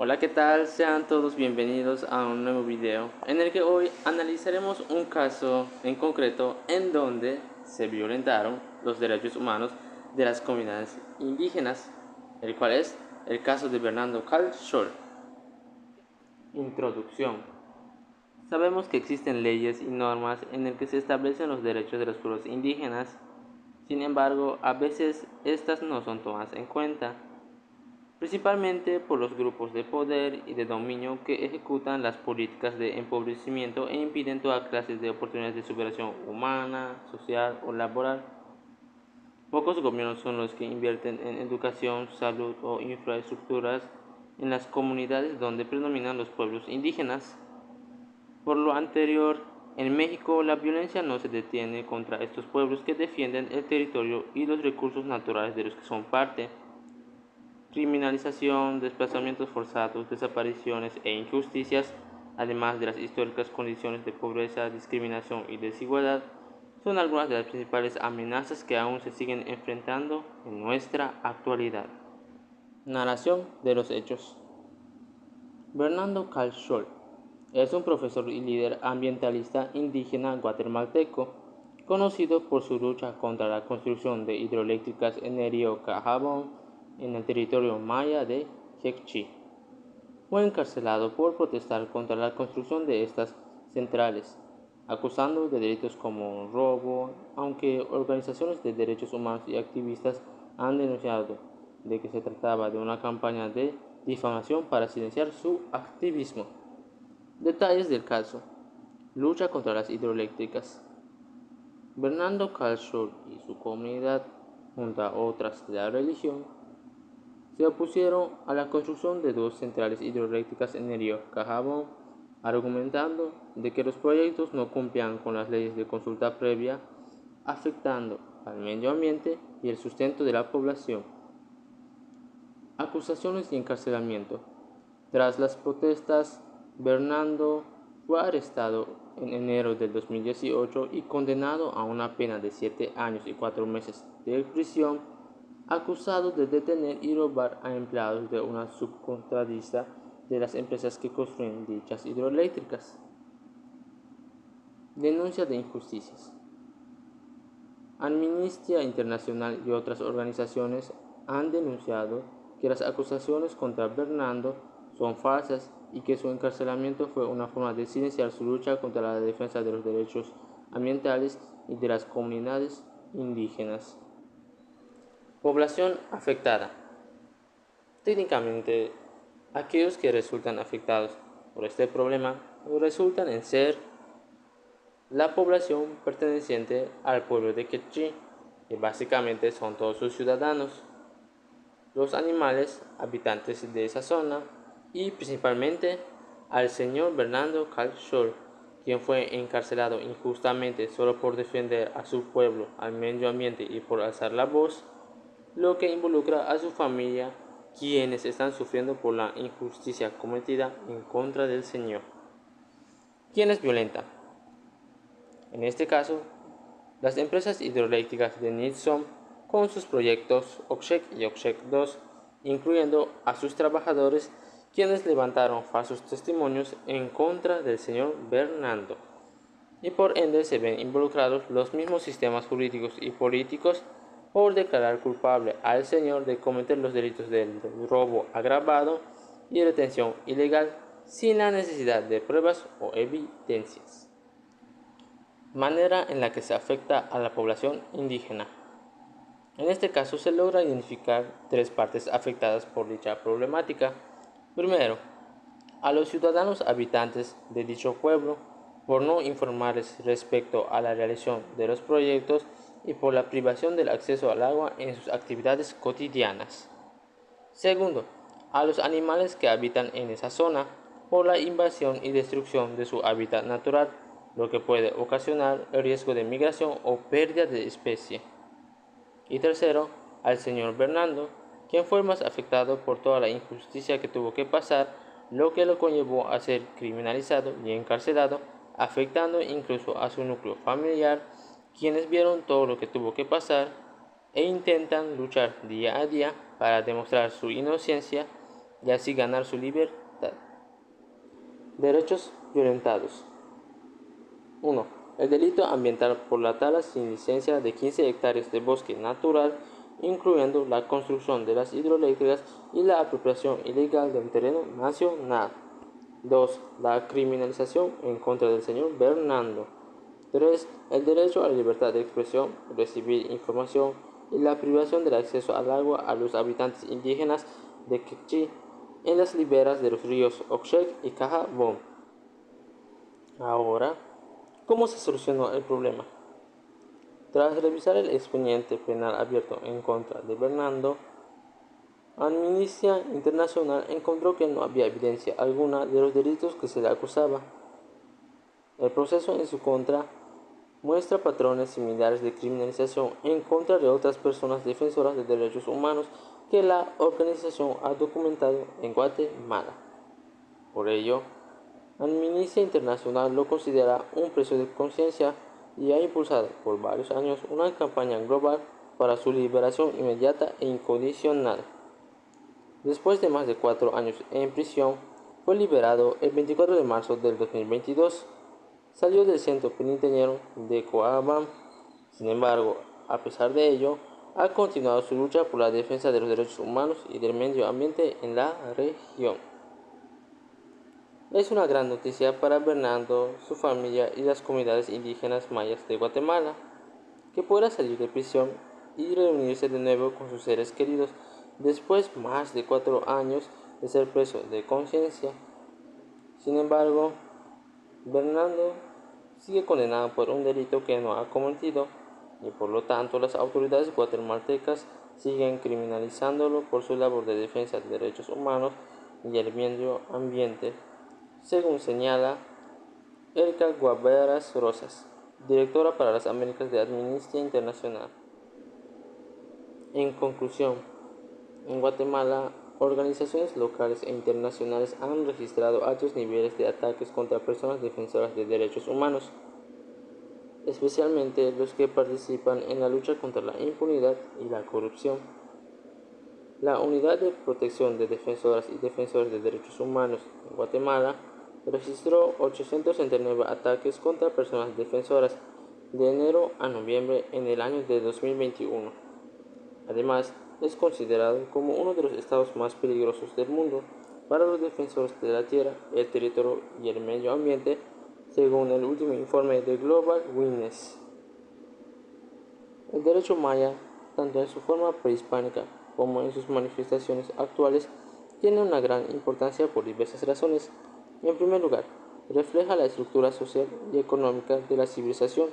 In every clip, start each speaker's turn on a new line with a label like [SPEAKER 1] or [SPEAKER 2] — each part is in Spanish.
[SPEAKER 1] Hola, ¿qué tal? Sean todos bienvenidos a un nuevo video en el que hoy analizaremos un caso en concreto en donde se violentaron los derechos humanos de las comunidades indígenas, el cual es el caso de Bernardo Calshor. Introducción. Sabemos que existen leyes y normas en las que se establecen los derechos de los pueblos indígenas. Sin embargo, a veces estas no son tomadas en cuenta, principalmente por los grupos de poder y de dominio que ejecutan las políticas de empobrecimiento e impiden toda clase de oportunidades de superación humana, social o laboral. Pocos gobiernos son los que invierten en educación, salud o infraestructuras en las comunidades donde predominan los pueblos indígenas. Por lo anterior, en México la violencia no se detiene contra estos pueblos que defienden el territorio y los recursos naturales de los que son parte. Criminalización, desplazamientos forzados, desapariciones e injusticias, además de las históricas condiciones de pobreza, discriminación y desigualdad, son algunas de las principales amenazas que aún se siguen enfrentando en nuestra actualidad. Narración de los hechos. Bernardo Calshor es un profesor y líder ambientalista indígena guatemalteco, conocido por su lucha contra la construcción de hidroeléctricas en el río Cajabón en el territorio maya de Jekchi. Fue encarcelado por protestar contra la construcción de estas centrales, acusando de delitos como robo, aunque organizaciones de derechos humanos y activistas han denunciado de que se trataba de una campaña de difamación para silenciar su activismo. Detalles del caso. Lucha contra las hidroeléctricas. Bernardo Calshor y su comunidad, junto a otras de la religión, se opusieron a la construcción de dos centrales hidroeléctricas en el río Cajabón, argumentando de que los proyectos no cumplían con las leyes de consulta previa, afectando al medio ambiente y el sustento de la población. Acusaciones y encarcelamiento. Tras las protestas, Bernardo fue arrestado en enero del 2018 y condenado a una pena de 7 años y 4 meses de prisión, acusado de detener y robar a empleados de una subcontratista de las empresas que construyen dichas hidroeléctricas. Denuncia de injusticias. Amnistía Internacional y otras organizaciones han denunciado que las acusaciones contra Bernardo son falsas y que su encarcelamiento fue una forma de silenciar su lucha contra la defensa de los derechos ambientales y de las comunidades indígenas. Población afectada. Técnicamente, aquellos que resultan afectados por este problema resultan en ser la población perteneciente al pueblo de Quechí, que básicamente son todos sus ciudadanos, los animales habitantes de esa zona y principalmente al señor Bernardo Calshor, quien fue encarcelado injustamente solo por defender a su pueblo, al medio ambiente y por alzar la voz, lo que involucra a su familia, quienes están sufriendo por la injusticia cometida en contra del señor. ¿Quién es violenta? En este caso, las empresas hidroeléctricas de Nilsson con sus proyectos Oxec y Oxec 2, incluyendo a sus trabajadores, quienes levantaron falsos testimonios en contra del señor Bernardo, y por ende se ven involucrados los mismos sistemas jurídicos y políticos por declarar culpable al señor de cometer los delitos del robo agravado y retención ilegal sin la necesidad de pruebas o evidencias. Manera en la que se afecta a la población indígena. En este caso se logra identificar tres partes afectadas por dicha problemática. Primero, a los ciudadanos habitantes de dicho pueblo por no informarles respecto a la realización de los proyectos y por la privación del acceso al agua en sus actividades cotidianas. Segundo, a los animales que habitan en esa zona por la invasión y destrucción de su hábitat natural, lo que puede ocasionar el riesgo de migración o pérdida de especie. Y tercero, al señor Bernardo, quien fue más afectado por toda la injusticia que tuvo que pasar, lo que lo conllevó a ser criminalizado y encarcelado, afectando incluso a su núcleo familiar, quienes vieron todo lo que tuvo que pasar e intentan luchar día a día para demostrar su inocencia y así ganar su libertad. Derechos violentados. 1. El delito ambiental por la tala sin licencia de 15 hectáreas de bosque natural, incluyendo la construcción de las hidroeléctricas y la apropiación ilegal de un terreno nacional. 2. La criminalización en contra del señor Bernardo. 3. El derecho a la libertad de expresión, recibir información y la privación del acceso al agua a los habitantes indígenas de Quechí en las riberas de los ríos Oxec y Cajabón. Ahora, ¿cómo se solucionó el problema? Tras revisar el expediente penal abierto en contra de Bernardo, Amnistía Internacional encontró que no había evidencia alguna de los delitos que se le acusaba. El proceso en su contra muestra patrones similares de criminalización en contra de otras personas defensoras de derechos humanos que la organización ha documentado en Guatemala. Por ello, Amnistía Internacional lo considera un preso de conciencia y ha impulsado por varios años una campaña global para su liberación inmediata e incondicional. Después de más de 4 años en prisión, fue liberado el 24 de marzo del 2022. Salió del centro penitenciario de Coabam. Sin embargo, a pesar de ello, ha continuado su lucha por la defensa de los derechos humanos y del medio ambiente en la región. Es una gran noticia para Bernardo, su familia y las comunidades indígenas mayas de Guatemala, que pueda salir de prisión y reunirse de nuevo con sus seres queridos después de más de 4 años de ser preso de conciencia. Sin embargo, Bernardo sigue condenado por un delito que no ha cometido y por lo tanto las autoridades guatemaltecas siguen criminalizándolo por su labor de defensa de derechos humanos y el medio ambiente, según señala Erika Guaveras Rosas, directora para las Américas de Amnistía Internacional. En conclusión, en Guatemala, organizaciones locales e internacionales han registrado altos niveles de ataques contra personas defensoras de derechos humanos, especialmente los que participan en la lucha contra la impunidad y la corrupción. La Unidad de Protección de Defensoras y Defensores de Derechos Humanos en Guatemala registró 869 ataques contra personas defensoras de enero a noviembre en el año de 2021. Además, es considerado como uno de los estados más peligrosos del mundo para los defensores de la tierra, el territorio y el medio ambiente, según el último informe de Global Witness. El derecho maya, tanto en su forma prehispánica como en sus manifestaciones actuales, tiene una gran importancia por diversas razones. En primer lugar, refleja la estructura social y económica de la civilización,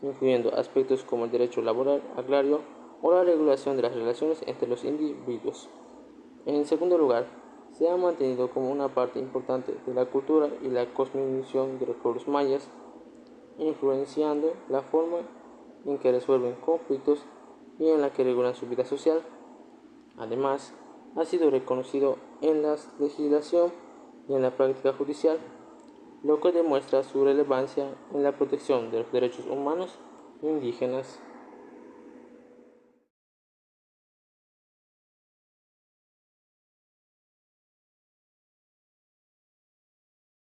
[SPEAKER 1] incluyendo aspectos como el derecho laboral, agrario o la regulación de las relaciones entre los individuos. En segundo lugar, se ha mantenido como una parte importante de la cultura y la cosmovisión de los pueblos mayas, influenciando la forma en que resuelven conflictos y en la que regulan su vida social. Además, ha sido reconocido en la legislación y en la práctica judicial, lo que demuestra su relevancia en la protección de los derechos humanos indígenas.